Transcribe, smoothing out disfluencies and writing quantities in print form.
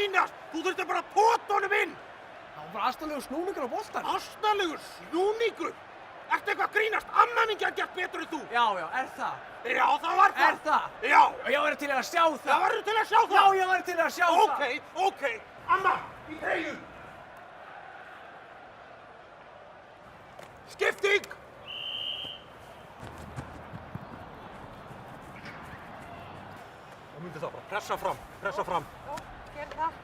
grínast? Þú þurfti bara að pota honum inn. Það var aðstæðlegur snúningur á boltanum. Astalegur snúningur. Ertu eitthvað að grínast? Amma mín gæti gert betur en þú. Já, er það? Já, það var það. Er það? Já. Ég væri til að sjá það. Það verður til að sjá það. Já, ég væri til að sjá það. Ókei. Amma, í treyju. Skipting. Og myndi það bara pressa fram. Já, gerð það.